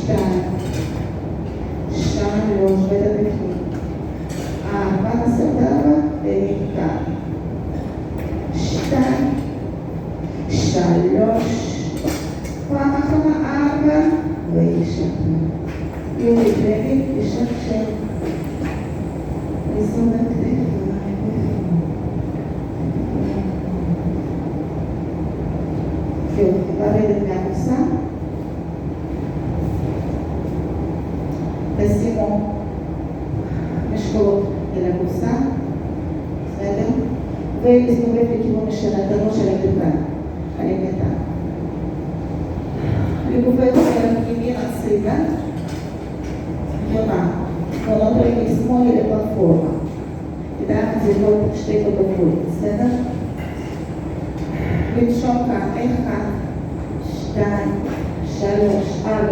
2, 3, בית בפנים. 4, נעשה את 4, ונקטע. 2, 3, פעם אחרונה 4, וישתנו. יורי בגד, ישתשם. וזון הכתף. זהו, לרדת מהקופסה. תשימו משקולות אל הקופסה, בסדר? ולהסתובב לכיוון השנתנו של הקטן, חלק קטן. לגופי את ימין הצידה, יונה, תמונות רגל שמאל לפלטפורמה. תדעת זה לא שתי כדפות, בסדר? לנשום כאן, 1, 2, 3, 4,